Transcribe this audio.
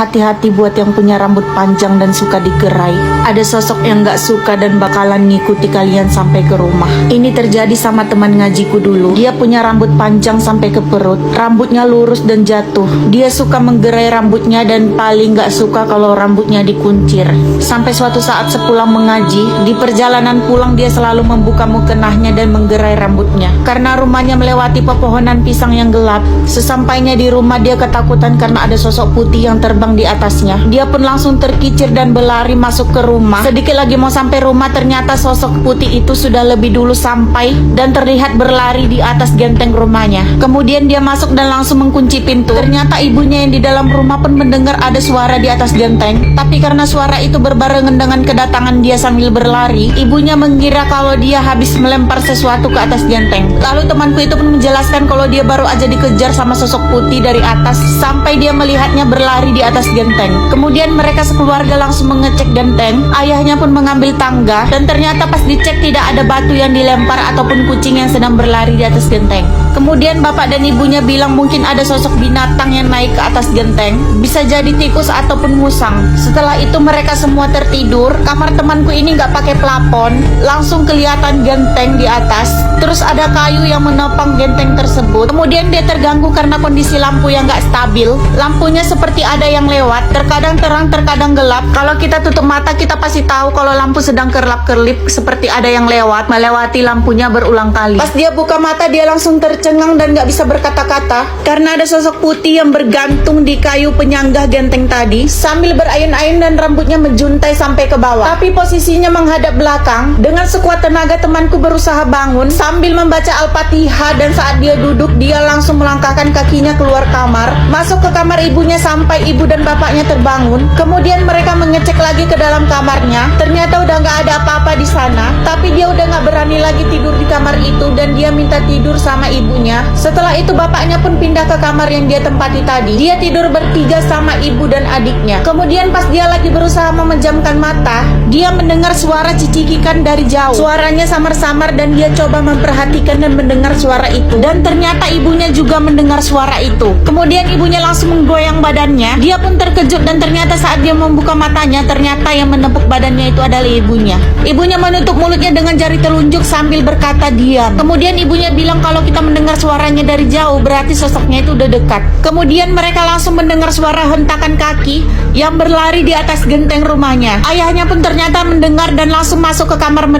hati-hati buat yang punya rambut panjang dan suka digerai. Ada sosok yang gak suka dan bakalan ngikuti kalian sampai ke rumah. Ini terjadi sama teman ngajiku dulu. Dia punya rambut panjang sampai ke perut. Rambutnya lurus dan jatuh. Dia suka menggerai rambutnya dan paling gak suka kalau rambutnya dikuncir. Sampai suatu saat sepulang mengaji, di perjalanan pulang dia selalu membuka mukenahnya dan menggerai rambutnya. Karena rumahnya melewati pepohonan pisang yang gelap, sesampainya di rumah dia ketakutan karena ada sosok putih yang terbang di atasnya. Dia pun langsung terkicir dan berlari masuk ke rumah. Sedikit lagi mau sampai rumah, ternyata sosok putih itu sudah lebih dulu sampai dan terlihat berlari di atas genteng rumahnya. Kemudian dia masuk dan langsung mengunci pintu. Ternyata ibunya yang di dalam rumah pun mendengar ada suara di atas genteng. Tapi karena suara itu berbarengan dengan kedatangan dia sambil berlari, ibunya mengira kalau dia habis melempar sesuatu ke atas genteng. Lalu temanku itu pun menjelaskan kalau dia baru aja dikejar sama sosok putih dari atas sampai dia melihatnya berlari di atas genteng. Kemudian mereka sekeluarga langsung mengecek genteng. Ayahnya pun mengambil tangga dan ternyata pas dicek tidak ada batu yang dilempar ataupun kucing yang sedang berlari di atas genteng. Kemudian bapak dan ibunya bilang mungkin ada sosok binatang yang naik ke atas genteng, bisa jadi tikus ataupun musang. Setelah itu mereka semua tertidur. Kamar temanku ini nggak pakai plafon, langsung kelihatan genteng di atas. Terus ada kayu yang menopang genteng tersebut. Kemudian dia terganggu karena kondisi lampu yang nggak stabil. Lampunya seperti ada yang lewat, terkadang terang, terkadang gelap. Kalau kita tutup mata kita pasti tahu kalau lampu sedang kerlap-kerlip seperti ada yang lewat, melewati lampunya berulang kali. Pas dia buka mata dia langsung tercengang dan nggak bisa berkata-kata karena ada sosok putih yang bergantung di kayu penyanggah genteng tadi sambil berayun-ayun dan rambutnya menjuntai sampai ke bawah. Tapi posisinya menghadap belakang. Dengan sekuat tenaga temanku berusaha bangun sambil membaca Al-Fatihah dan saat dia duduk dia langsung melangkahkan kakinya keluar kamar, masuk ke kamar ibunya sampai ibu dan bapaknya terbangun. Kemudian mereka mengecek lagi ke dalam kamarnya. Ternyata udah nggak ada apa-apa di sana. Tapi dia udah nggak berani lagi tidur di kamar itu dan dia minta tidur sama ibunya. Setelah itu bapaknya pun pindah ke kamar yang dia tempati tadi. Dia tidur bertiga sama ibu dan adiknya. Kemudian pas dia lagi berusaha memejamkan mata, dia mendengar suara cicikikan dari jauh. Suaranya samar-samar dan dia coba memperhatikan dan mendengar suara itu. Dan ternyata ibunya juga mendengar suara itu. Kemudian ibunya langsung menggoyang badannya. Dia pun terkejut dan ternyata saat dia membuka matanya, ternyata yang menepuk badannya itu adalah ibunya. Ibunya menutup mulutnya dengan jari telunjuk sambil berkata diam. Kemudian ibunya bilang kalau kita mendengar suaranya dari jauh berarti sosoknya itu udah dekat. Kemudian mereka langsung mendengar suara hentakan kaki yang berlari di atas genteng rumahnya. Ayahnya pun ternyata mendengar dan langsung masuk ke kamar mereka.